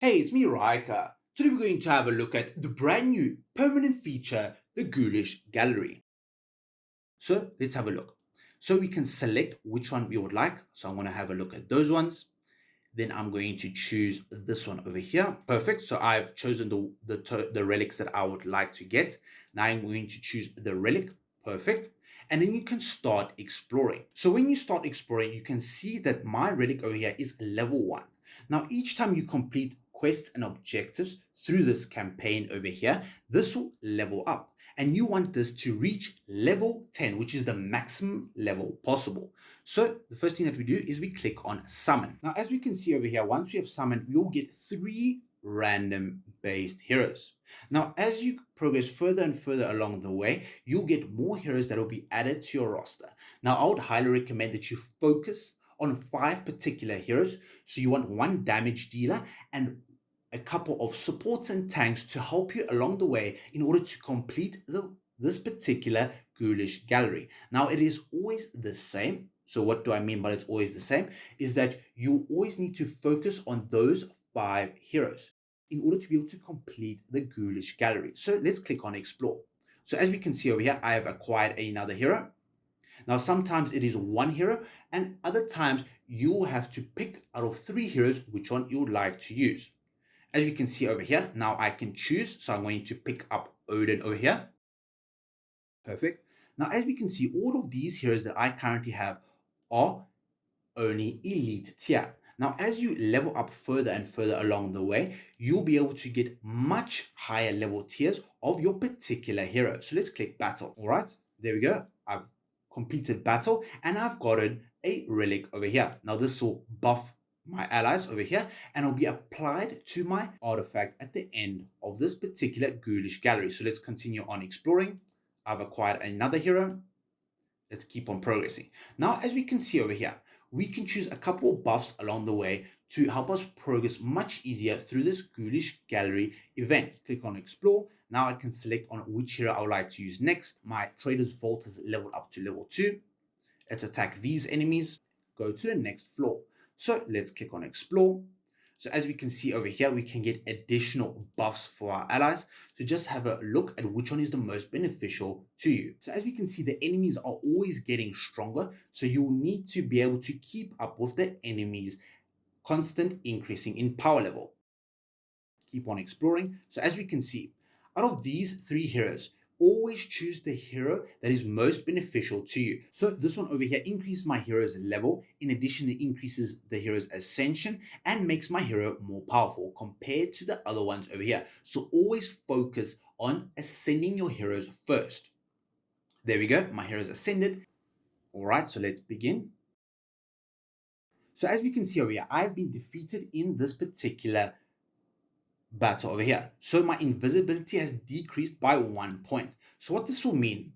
Hey, it's me, Raika. Today we're going to have a look at the brand new permanent feature, the Ghoulish Gallery. So let's have a look. So we can select which one we would like. So I'm going to have a look at those ones. Then I'm going to choose this one over here. Perfect. So I've chosen the relics that I would like to get. Now I'm going to choose the relic. Perfect. And then you can start exploring. So when you start exploring, you can see that my relic over here is level 1. Now, each time you complete quests and objectives through this campaign over here, this will level up. And you want this to reach level 10, which is the maximum level possible. So the first thing that we do is we click on summon. Now, as we can see over here, once we have summoned, we will get 3 random based heroes. Now, as you progress further and further along the way, you'll get more heroes that will be added to your roster. Now, I would highly recommend that you focus on 5 particular heroes. So you want 1 damage dealer and a couple of supports and tanks to help you along the way in order to complete this particular Ghoulish Gallery. Now, it is always the same. So what do I mean by it's always the same? Is that you always need to focus on those 5 heroes in order to be able to complete the Ghoulish Gallery. So let's click on Explore. So as we can see over here, I have acquired another hero. Now, sometimes it is 1 hero, and other times you'll have to pick out of 3 heroes which one you would like to use. As we can see over here, now I can choose. So I'm going to pick up Oden over here. Perfect. Now, as we can see, all of these heroes that I currently have are only elite tier. Now, as you level up further and further along the way, you'll be able to get much higher level tiers of your particular hero. So let's click battle. All right, there we go. I've completed battle and I've gotten a relic over here. Now, this will buff my allies over here and it'll be applied to my artifact at the end of this particular Ghoulish Gallery. So let's continue on exploring. I've acquired another hero. Let's keep on progressing. Now, as we can see over here, we can choose a couple of buffs along the way to help us progress much easier through this Ghoulish Gallery event. Click on Explore. Now I can select on which hero I would like to use next. My Trader's Vault has leveled up to level 2. Let's attack these enemies. Go to the next floor. So let's click on Explore. So as we can see over here, we can get additional buffs for our allies. So just have a look at which one is the most beneficial to you. So as we can see, the enemies are always getting stronger. So you will need to be able to keep up with the enemies' constant increasing in power level. Keep on exploring. So as we can see, out of these 3 heroes, always choose the hero that is most beneficial to you. So this one over here increases my hero's level. In addition, it increases the hero's ascension and makes my hero more powerful compared to the other ones over here. So always focus on ascending your heroes first. There we go. My hero's ascended. All right, so let's begin. So as we can see over here, I've been defeated in this particular battle over here. So my invisibility has decreased by 1 point. So what this will mean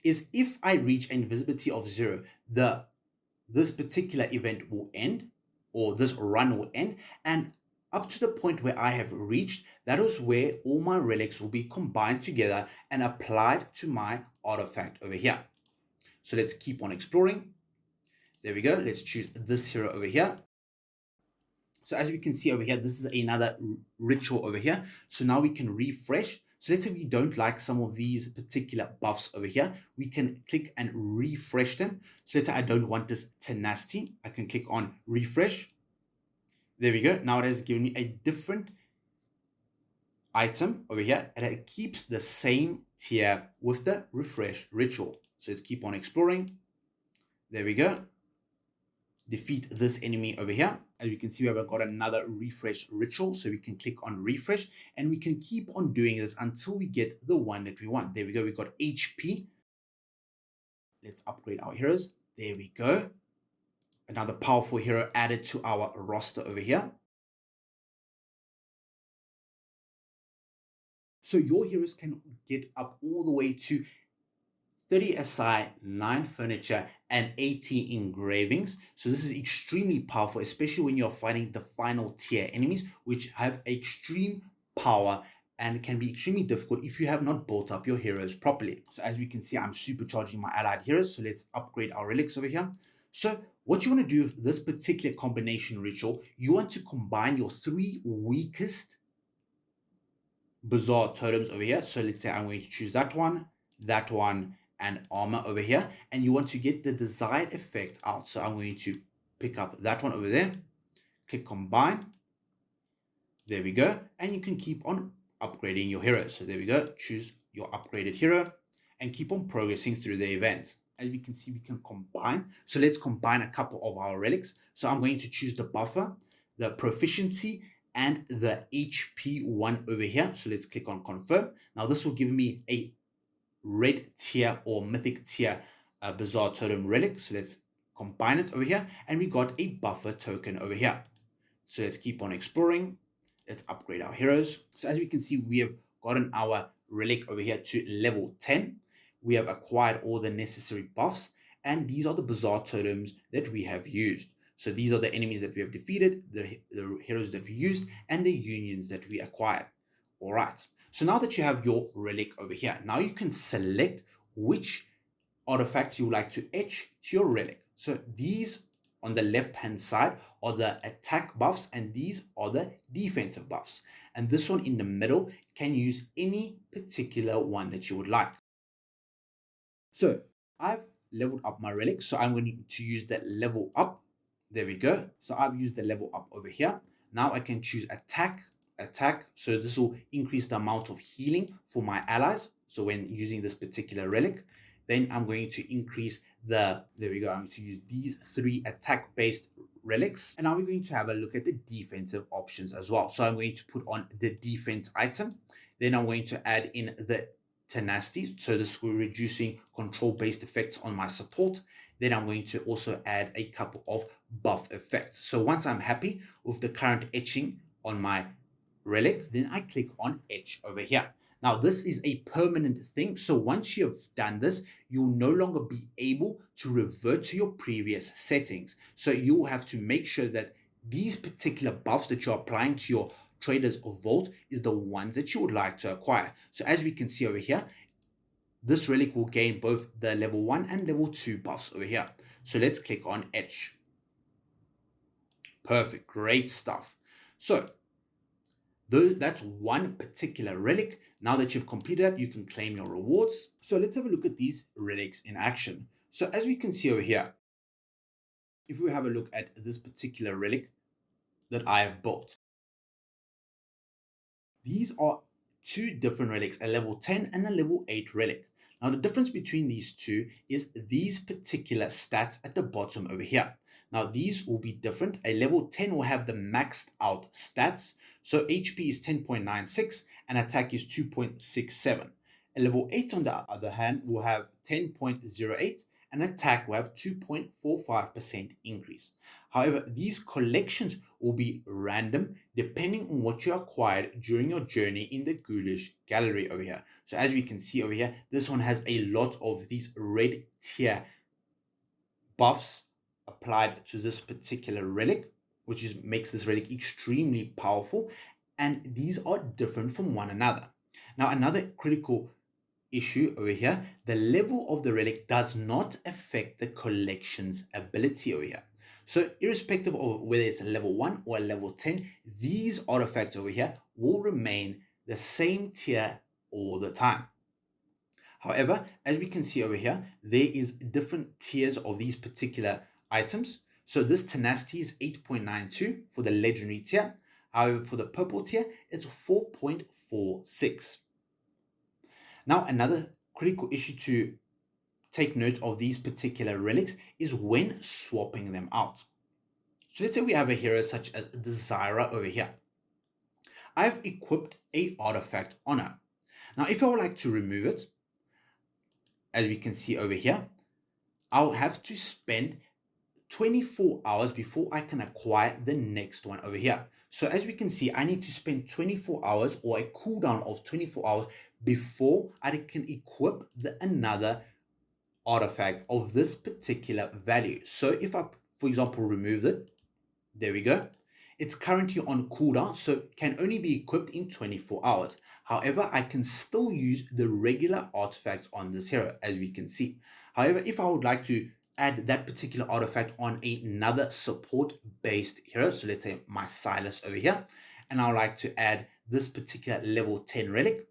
is if I reach an invisibility of 0, this particular event will end, or this run will end, and up to the point where I have reached, that is where all my relics will be combined together and applied to my artifact over here. So let's keep on exploring. There we go. Let's choose this hero over here. So as we can see over here, this is another ritual over here. So now we can refresh. So let's say we don't like some of these particular buffs over here, we can click and refresh them. So let's say I don't want this tenacity. I can click on refresh. There we go. Now it has given me a different item over here, and it keeps the same tier with the refresh ritual. So let's keep on exploring. There we go. Defeat this enemy over here. As you can see, we have got another refresh ritual. So we can click on refresh and we can keep on doing this until we get the one that we want. There we go. We got HP. Let's upgrade our heroes. There we go. Another powerful hero added to our roster over here. So your heroes can get up all the way to 30 SI, 9 furniture, and 80 engravings. So this is extremely powerful, especially when you're fighting the final tier enemies, which have extreme power and can be extremely difficult if you have not built up your heroes properly. So as we can see, I'm supercharging my allied heroes. So let's upgrade our relics over here. So What you want to do with this particular combination ritual, you want to combine your 3 weakest bizarre totems over here. So let's say I'm going to choose that one, and armor over here. And you want to get the desired effect out. So I'm going to pick up that one over there, click combine. There we go. And you can keep on upgrading your hero. So there we go. Choose your upgraded hero and keep on progressing through the event. As we can see, we can combine. So let's combine a couple of our relics. So I'm going to choose the buffer, the proficiency, and the HP one over here. So let's click on confirm. Now this will give me a red tier or mythic tier bizarre totem relic. So let's combine it over here. And we got a buffer token over here. So let's keep on exploring. Let's upgrade our heroes. So as we can see, we have gotten our relic over here to level 10. We have acquired all the necessary buffs, and these are the bizarre totems that we have used. So these are the enemies that we have defeated, the heroes that we used, and the unions that we acquired. All right. So now that you have your relic over here, now you can select which artifacts you would like to etch to your relic. So these on the left hand side are the attack buffs, and these are the defensive buffs. And this one in the middle can use any particular one that you would like. So I've leveled up my relic, so I'm going to use that level up. There we go. So I've used the level up over here. Now I can choose attack. So this will increase the amount of healing for my allies. So when using this particular relic, then I'm going to increase there we go. I'm going to use these 3 attack based relics. And now we're going to have a look at the defensive options as well. So I'm going to put on the defense item. Then I'm going to add in the tenacity. So this will be reducing control based effects on my support. Then I'm going to also add a couple of buff effects. So once I'm happy with the current etching on my relic, then I click on etch over here. Now this is a permanent thing. So once you have done this, you'll no longer be able to revert to your previous settings. So you'll have to make sure that these particular buffs that you're applying to your Traders of Vault is the ones that you would like to acquire. So as we can see over here, this relic will gain both the level 1 and level 2 buffs over here. So let's click on etch. Perfect, great stuff. So that's one particular relic. Now that you've completed that, you can claim your rewards. So let's have a look at these relics in action. So as we can see over here, if we have a look at this particular relic that I have built, these are 2 different relics, a level 10 and a level 8 relic. Now the difference between these two is these particular stats at the bottom over here. Now these will be different. A level 10 will have the maxed out stats. So HP is 10.96 and attack is 2.67. A level 8 on the other hand will have 10.08 and attack will have 2.45% increase. However, these collections will be random depending on what you acquired during your journey in the Ghoulish Gallery over here. So as we can see over here, this one has a lot of these red tier buffs applied to this particular relic, which makes this relic extremely powerful, and these are different from one another. Now another critical issue over here, the level of the relic does not affect the collection's ability over here. So irrespective of whether it's a level 1 or a level 10, these artifacts over here will remain the same tier all the time. However, as we can see over here, there is different tiers of these particular items. So this tenacity is 8.92 for the legendary tier. However, for the purple tier, it's 4.46. Now, another critical issue to take note of these particular relics is when swapping them out. So let's say we have a hero such as the Zyra over here. I've equipped a artifact on her. Now, if I would like to remove it, as we can see over here, I'll have to spend 24 hours before I can acquire the next one over here. So as we can see, I need to spend 24 hours or a cooldown of 24 hours before I can equip another artifact of this particular value. So if I, for example, remove it, there we go. It's currently on cooldown, so can only be equipped in 24 hours. However, I can still use the regular artifacts on this hero, as we can see. However, if I would like to add that particular artifact on another support-based hero. So let's say my Silas over here, and I would like to add this particular level 10 relic.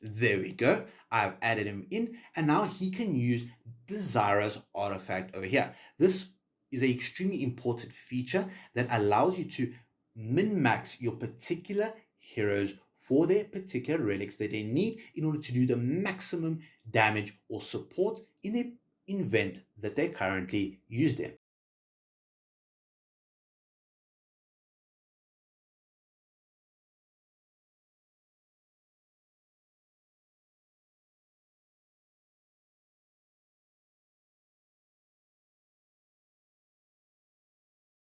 There we go. I've added him in, and now he can use the Zyra's artifact over here. This is an extremely important feature that allows you to min-max your particular heroes for their particular relics that they need in order to do the maximum damage or support in the event that they currently use them.